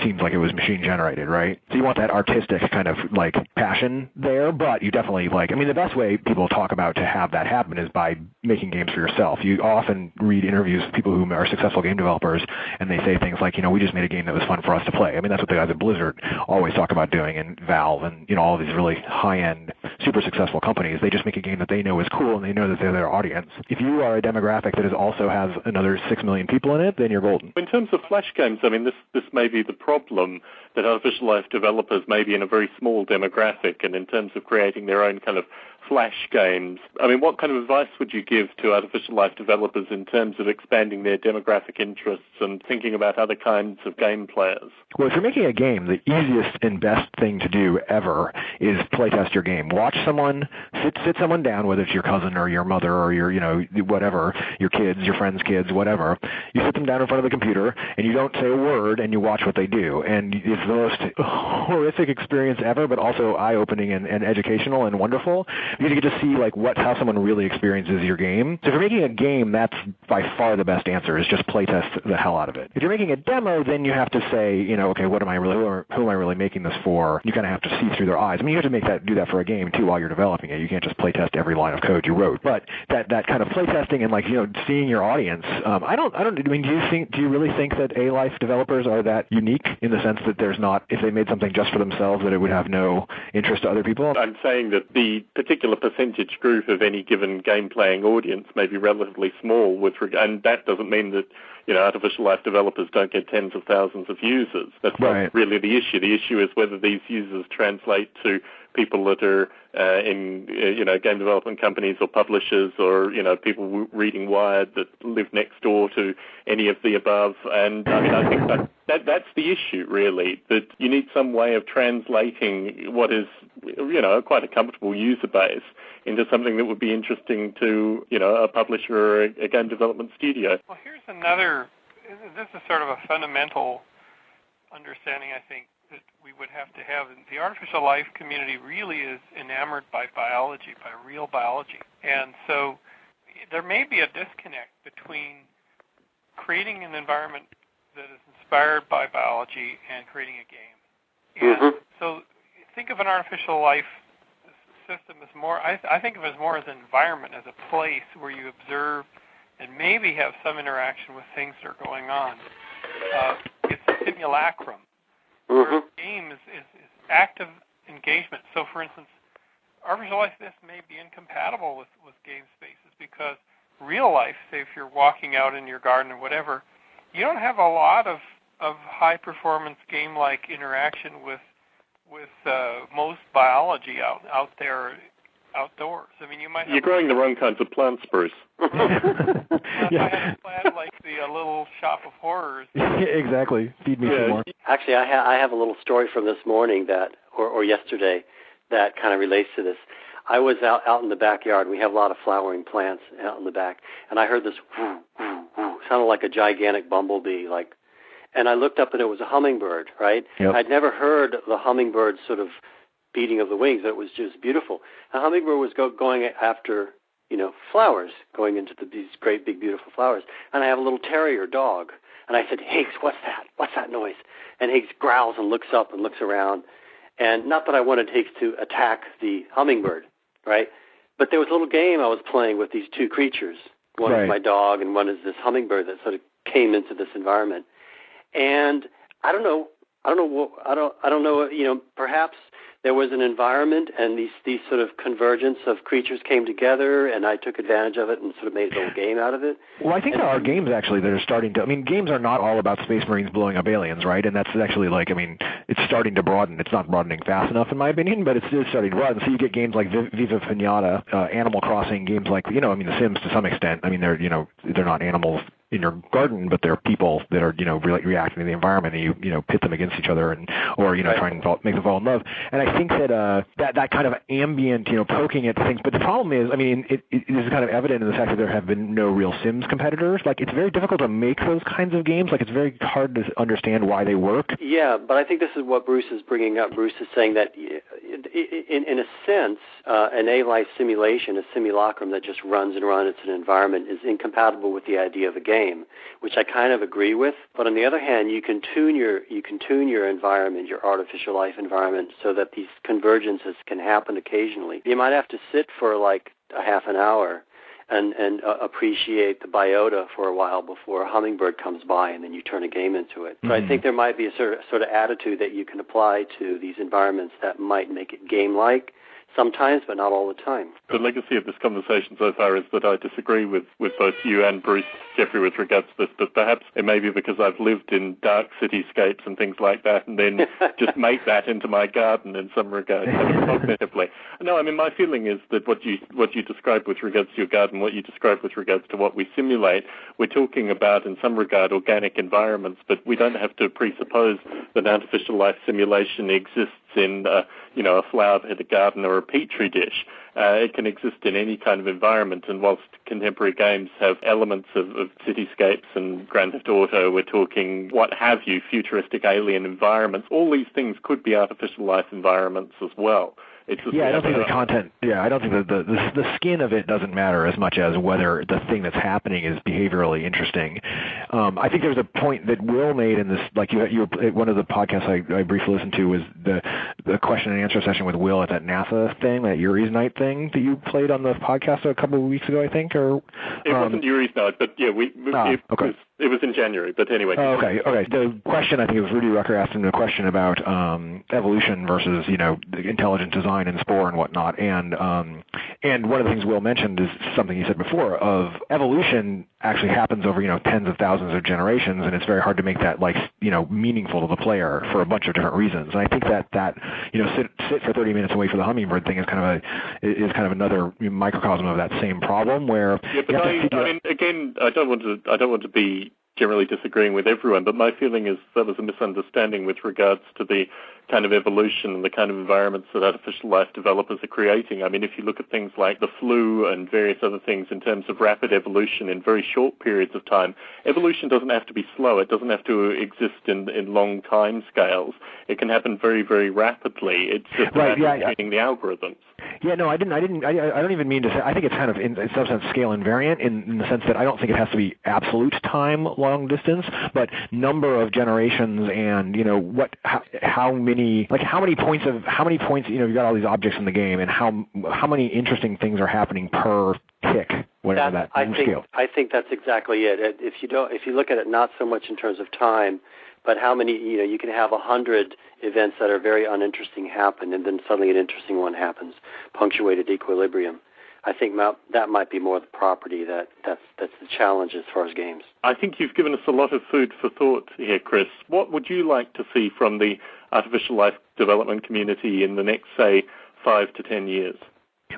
seems like it was machine generated, right? So you want that artistic kind of like passion there, but you definitely the best way people talk about to have that happen is by making games for yourself. You often read interviews with people who are successful game developers, and they say things like, we just made a game that was fun for us to play. I mean, that's what the guys at Blizzard always talk about doing, and Valve, and all these really high-end, super successful companies. They just make a game that they know is cool, and they know that they're their audience. If you are a demographic that also has another 6 million people in it, then you're golden. In terms of Flash games, I mean, this may be the problem, that artificial life developers may be in a very small demographic, and in terms of creating their own kind of Flash games, I mean, what kind of advice would you give to artificial life developers in terms of expanding their demographic interests and thinking about other kinds of game players? Well, if you're making a game, the easiest and best thing to do ever is playtest your game. Watch someone, sit someone down, whether it's your cousin or your mother or your, whatever, your kids, your friends' kids, whatever. You sit them down in front of the computer, and you don't say a word, and you watch what they do. And it's the most horrific experience ever, but also eye-opening and educational and wonderful. Because you get to see how someone really experiences your game. So if you're making a game, that's by far the best answer, is just playtest the hell out of it. If you're making a demo, then you have to say, okay, what am I really, who am I really making this for? You kind of have to see through their eyes. I mean, you have to do that for a game too while you're developing it. You can't just playtest every line of code you wrote. But that kind of playtesting and seeing your audience, do you really think that A-Life developers are that unique in the sense that there's not, if they made something just for themselves, that it would have no interest to other people? I'm saying that the particular percentage group of any given game-playing audience may be relatively small, and that doesn't mean that artificial life developers don't get tens of thousands of users. That's not really the issue. The issue is whether these users translate to people that are in game development companies or publishers or people reading Wired that live next door to any of the above. And I mean, I think that's the issue, really, that you need some way of translating what is quite a comfortable user base into something that would be interesting to a publisher or a game development studio. Well, here's another. This is sort of a fundamental understanding, I think, that we would have to have. The artificial life community really is enamored by biology, by real biology. And so there may be a disconnect between creating an environment that is inspired by biology and creating a game. And so think of an artificial life system as more, I think of it as more as an environment, as a place where you observe and maybe have some interaction with things that are going on. It's a simulacrum. Whereas game is active engagement. So, for instance, artificial life, this may be incompatible with game spaces because real life, say if you're walking out in your garden or whatever, you don't have a lot of high-performance game-like interaction with most biology out there outdoors. I mean, you might. You're growing the wrong kinds of plants, Bruce. I had planned like the little shop of horrors. Exactly. Feed me some more. Actually, I have a little story from this morning or yesterday that kind of relates to this. I was out in the backyard. We have a lot of flowering plants out in the back, and I heard this whoo, whoo, whoo, sounded like a gigantic bumblebee, and I looked up and it was a hummingbird, right? Yep. I'd never heard the hummingbird sort of beating of the wings. It was just beautiful. A hummingbird was going after, flowers, going into these great big beautiful flowers. And I have a little terrier dog, and I said, "Higgs, what's that? What's that noise?" And Higgs growls and looks up and looks around. And not that I wanted Higgs to attack the hummingbird, right? But there was a little game I was playing with these two creatures. One is my dog, and one is this hummingbird that sort of came into this environment. And I don't know. Perhaps there was an environment, and these sort of convergence of creatures came together, and I took advantage of it and sort of made a little game out of it. Well, I think there are games actually that are starting to. I mean, games are not all about space marines blowing up aliens, right? And that's actually it's starting to broaden. It's not broadening fast enough, in my opinion, but it's starting to broaden. So you get games like Viva Pinata, Animal Crossing, games like The Sims to some extent. I mean, they're not animals in your garden, but they're people that are, reacting to the environment, and you pit them against each other, or try and make them fall in love. And I think that that kind of ambient, poking at things. But the problem is, it is kind of evident in the fact that there have been no real Sims competitors. Like, it's very difficult to make those kinds of games. Like, it's very hard to understand why they work. Yeah, but I think this is what Bruce is bringing up. Bruce is saying that, in a sense, an A-life simulation, a simulacrum that just runs and runs its an environment, is incompatible with the idea of a game, which I kind of agree with. But on the other hand, you can tune your environment, your artificial life environment, so that these convergences can happen occasionally. You might have to sit for like a half an hour and appreciate the biota for a while before a hummingbird comes by, and then you turn a game into it. So I think there might be a sort of attitude that you can apply to these environments that might make it game-like sometimes, but not all the time. The legacy of this conversation so far is that I disagree with both you and Bruce, Jeffrey, with regards to this, but perhaps it may be because I've lived in dark cityscapes and things like that, and then just make that into my garden in some regard, cognitively. No, my feeling is that what you described with regards to your garden, what you described with regards to what we simulate, we're talking about, in some regard, organic environments, but we don't have to presuppose that artificial life simulation exists in a flower-bedded garden or a petri dish. It can exist in any kind of environment, and whilst contemporary games have elements of cityscapes and Grand Theft Auto, we're talking what have you, futuristic alien environments. All these things could be artificial life environments as well. I don't think the content. Yeah, I don't think that the skin of it doesn't matter as much as whether the thing that's happening is behaviorally interesting. I think there's a point that Will made in this. Like you one of the podcasts I briefly listened to was the question and answer session with Will at that NASA thing, that Yuri's Night thing that you played on the podcast a couple of weeks ago, I think. Or it wasn't Yuri's Night, but yeah, It was in January, but anyway. Oh, okay. The question, I think it was Rudy Rucker asked him a question about evolution versus, intelligent design and Spore and whatnot. And one of the things Will mentioned is something he said before, of evolution actually happens over, tens of thousands of generations, and it's very hard to make that, meaningful to the player for a bunch of different reasons. And I think that sit for 30 minutes and wait for the hummingbird thing is kind of another microcosm of that same problem where... Yeah, but again, I don't want to be generally disagreeing with everyone, but my feeling is that was a misunderstanding with regards to the kind of evolution and the kind of environments that artificial life developers are creating. If you look at things like the flu and various other things in terms of rapid evolution in very short periods of time, evolution doesn't have to be slow. It doesn't have to exist in long time scales. It can happen very, very rapidly. It's just about changing the algorithms. Yeah, no, I don't even mean to say, I think it's kind of in some sense scale invariant in the sense that I don't think it has to be absolute time long distance, but number of generations and, how many points, you've got all these objects in the game, and how many interesting things are happening per tick, whatever that scale. I think that's exactly it. If you look at it not so much in terms of time, but how many, you can have 100 events that are very uninteresting happen, and then suddenly an interesting one happens, punctuated equilibrium. I think that might be more the property that's the challenge as far as games. I think you've given us a lot of food for thought here, Chris. What would you like to see from the artificial life development community in the next, say, 5 to 10 years?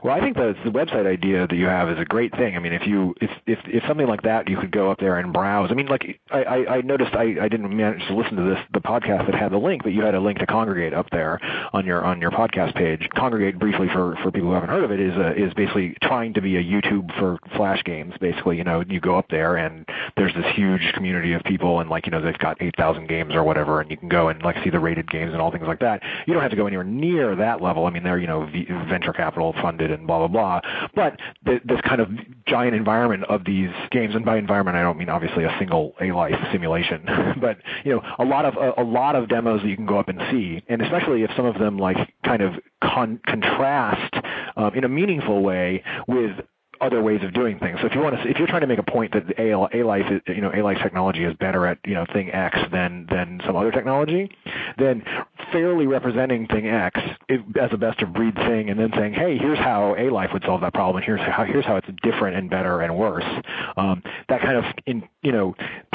Well, I think the website idea that you have is a great thing. If something like that, you could go up there and browse. I noticed I didn't manage to listen to the podcast that had the link, but you had a link to Congregate up there on your podcast page. Congregate, briefly for people who haven't heard of it, is basically trying to be a YouTube for Flash games. Basically, you go up there and there's this huge community of people, and they've got 8,000 games or whatever, and you can go and see the rated games and all things like that. You don't have to go anywhere near that level. They're venture capital funded and blah, blah, blah. But this kind of giant environment of these games, and by environment I don't mean obviously a single A-life simulation, but a lot of demos that you can go up and see, and especially if some of them kind of contrast in a meaningful way with other ways of doing things. So if you're trying to make a point that A-life technology is better at thing X than some other technology, then fairly representing thing X as a best of breed thing, and then saying, hey, here's how A-life would solve that problem, and here's how it's different and better and worse. That kind of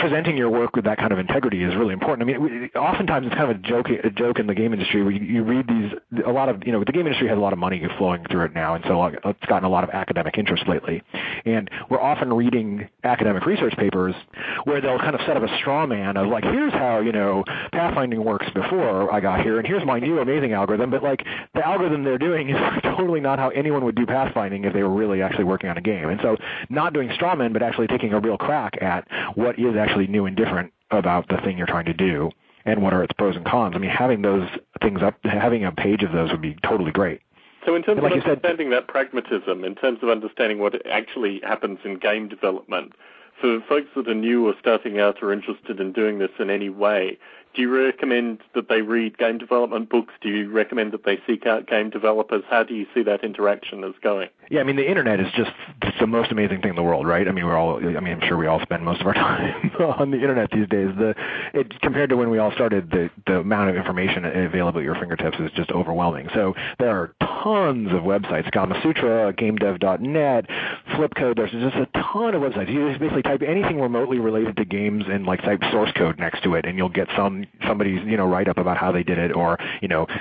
presenting your work with that kind of integrity is really important. I mean, oftentimes it's kind of a joke in the game industry where you read a lot of, the game industry has a lot of money flowing through it now, and so it's gotten a lot of academic interest lately. And we're often reading academic research papers where they'll kind of set up a straw man of like, here's how, pathfinding works before I got here, and here's my new amazing algorithm. But like the algorithm they're doing is totally not how anyone would do pathfinding if they were really actually working on a game. And so not doing straw men, but actually taking a real crack at what is actually new and different about the thing you're trying to do and what are its pros and cons. I mean, having those things up, having a page of those would be totally great. So in terms of understanding that pragmatism, in terms of understanding what actually happens in game development, for folks that are new or starting out or interested in doing this in any way, do you recommend that they read game development books? Do you recommend that they seek out game developers? How do you see that interaction as going? Yeah, I mean, the internet is just the most amazing thing in the world, right? I mean, I'm sure we all spend most of our time on the internet these days. Compared to when we all started, the amount of information available at your fingertips is just overwhelming. So there are tons of websites, Gamasutra, GameDev.net, Flipcode. There's just a ton of websites. You just basically type anything remotely related to games and like type source code next to it, and you'll get somebody's write-up about how they did it, or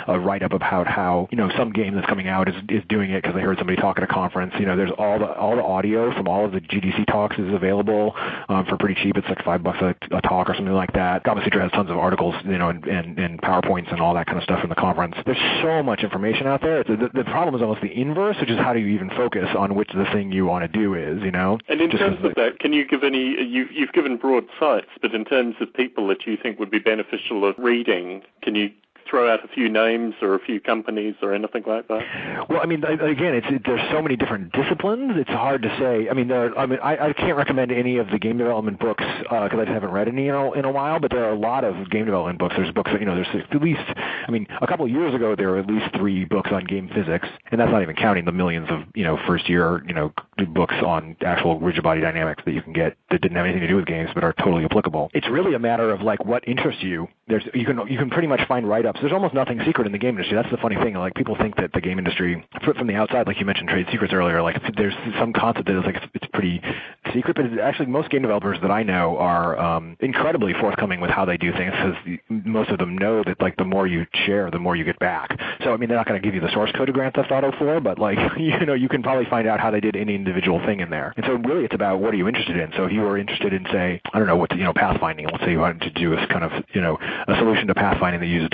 a write-up about how some game that's coming out is doing it because they heard somebody talk at a conference. There's all the audio from all of the GDC talks is available for pretty cheap. It's like $5 a talk or something like that. Gamasutra has tons of articles, and PowerPoints and all that kind of stuff from the conference. There's so much information out there. The problem is almost the inverse, which is how do you even focus on which the thing you want to do is, And in terms of that, can you give you've given broad sites, but in terms of people that you think would be beneficial of reading, can you throw out a few names or a few companies or anything like that? Well, I mean, again, there's so many different disciplines. It's hard to say. I mean, I can't recommend any of the game development books because I haven't read any in a while. But there are a lot of game development books. There's books that there's at least. I mean, a couple of years ago there were at least 3 books on game physics, and that's not even counting the millions of first year books on actual rigid body dynamics that you can get that didn't have anything to do with games but are totally applicable. It's really a matter of like what interests you. You can pretty much find write-ups. There's almost nothing secret in the game industry. That's the funny thing. Like people think that the game industry, from the outside, like you mentioned trade secrets earlier, like there's some concept that is like it's pretty secret, but actually most game developers that I know are incredibly forthcoming with how they do things because most of them know that like the more you share, the more you get back. So I mean, they're not going to give you the source code of Grand Theft Auto 4, but like you can probably find out how they did any individual thing in there. And so really, it's about what are you interested in. So if you were interested in, say, I don't know, pathfinding. Let's say you wanted to do this kind of a solution to pathfinding that used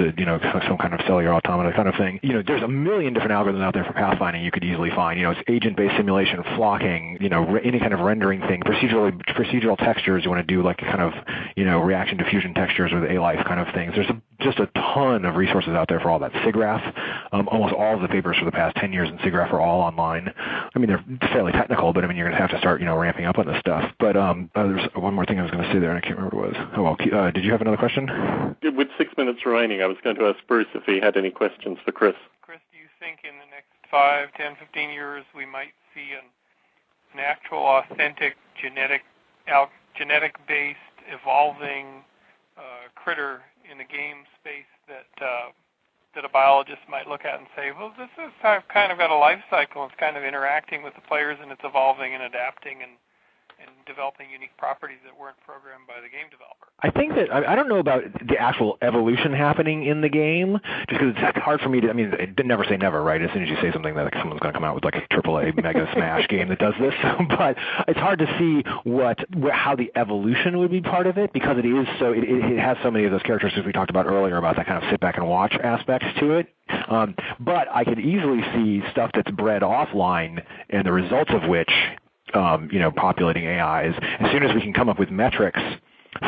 some kind of cellular automata kind of thing. There's a million different algorithms out there for pathfinding you could easily find. It's agent-based simulation, flocking, any kind of rendering thing, procedural textures. You want to do like kind of, reaction diffusion textures with A-Life kind of things. There's just a ton of resources out there for all that. SIGGRAPH, almost all of the papers for the past 10 years in SIGGRAPH are all online. I mean, they're fairly technical, but I mean, you're going to have to start, ramping up on this stuff. But there's one more thing I was going to say there, and I can't remember what it was. Oh, well, did you have another question? With 6 minutes remaining, I was going to ask Bruce if he had any questions for Chris. Chris, do you think in the next 5, 10, 15 years we might see an actual authentic genetic-based evolving critter in the game space that a biologist might look at and say, well, this is kind of got a life cycle. It's kind of interacting with the players, and it's evolving and adapting and developing unique properties that weren't programmed by the game developer. I think that, I don't know about the actual evolution happening in the game, just because it's hard for me to, I mean, never say never, right? As soon as you say something that like, someone's going to come out with like a AAA Mega Smash game that does this, but it's hard to see how the evolution would be part of it, because it has so many of those characteristics we talked about earlier about that kind of sit back and watch aspects to it. But I could easily see stuff that's bred offline and the results of which populating AIs, as soon as we can come up with metrics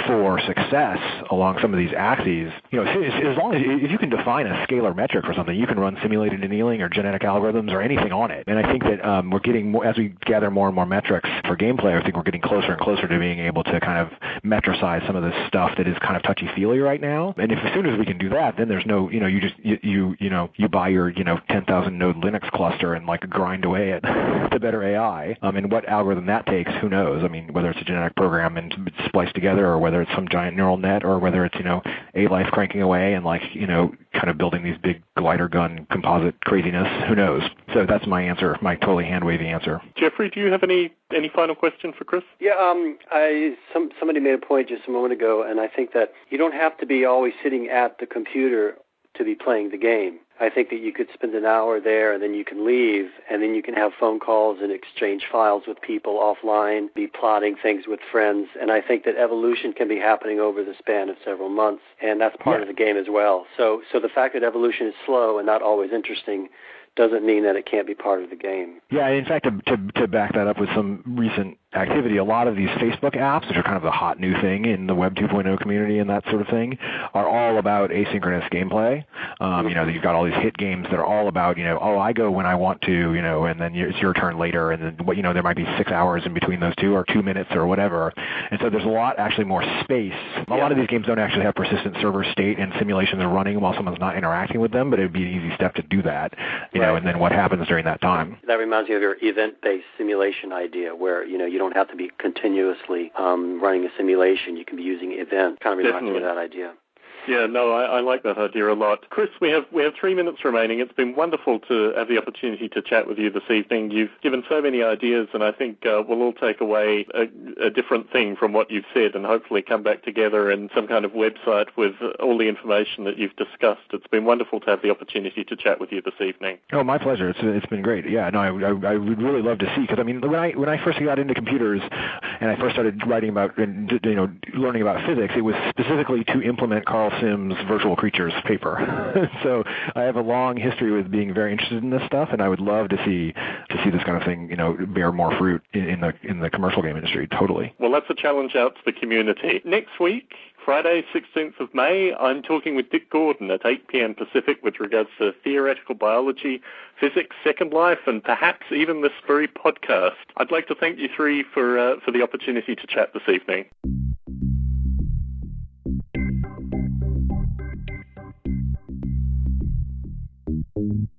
for success along some of these axes, as long as if you can define a scalar metric for something, you can run simulated annealing or genetic algorithms or anything on it. And I think that we're getting more, as we gather more and more metrics for gameplay, I think we're getting closer and closer to being able to kind of metricize some of this stuff that is kind of touchy-feely right now. And as soon as we can do that, then there's no, you buy your 10,000 node Linux cluster and like grind away at the better AI. And what algorithm that takes, who knows? I mean, whether it's a genetic program and spliced together or whether it's some giant neural net, or whether it's, A-Life cranking away and kind of building these big glider gun composite craziness. Who knows? So that's my answer, my totally hand-wavy answer. Jeffrey, do you have any final question for Chris? Yeah, somebody made a point just a moment ago, and I think that you don't have to be always sitting at the computer to be playing the game. I think that you could spend an hour there and then you can leave, and then you can have phone calls and exchange files with people offline, be plotting things with friends, and I think that evolution can be happening over the span of several months, and that's part of the game as well. So the fact that evolution is slow and not always interesting doesn't mean that it can't be part of the game. Yeah, in fact, to back that up with some recent activity, a lot of these Facebook apps, which are kind of the hot new thing in the Web 2.0 community and that sort of thing, are all about asynchronous gameplay. You've got all these hit games that are all about, I go when I want to, and then it's your turn later, and then there might be 6 hours in between those two, or 2 minutes or whatever. And so there's a lot, actually more space. A lot of these games don't actually have persistent server state, and simulations are running while someone's not interacting with them, but it would be an easy step to do that, and then what happens during that time. That reminds me of your event-based simulation idea, where, you don't have to be continuously running a simulation. You can be using events. Kind of reminds me of that idea. Yeah, no, I like that idea a lot. Chris, we have 3 minutes remaining. It's been wonderful to have the opportunity to chat with you this evening. You've given so many ideas, and I think we'll all take away a different thing from what you've said, and hopefully come back together in some kind of website with all the information that you've discussed. It's been wonderful to have the opportunity to chat with you this evening. Oh, my pleasure. It's been great. Yeah, no, I would really love to see, because when I first got into computers and I first started writing about learning about physics, it was specifically to implement Carl Sims' Virtual Creatures paper. So I have a long history with being very interested in this stuff, and I would love to see this kind of thing, bear more fruit in the commercial game industry. Totally. Well, that's a challenge out to the community. Next week, Friday, 16th of May, I'm talking with Dick Gordon at 8 p.m. Pacific with regards to theoretical biology, physics, Second Life, and perhaps even this very podcast. I'd like to thank you three for the opportunity to chat this evening. Thank you.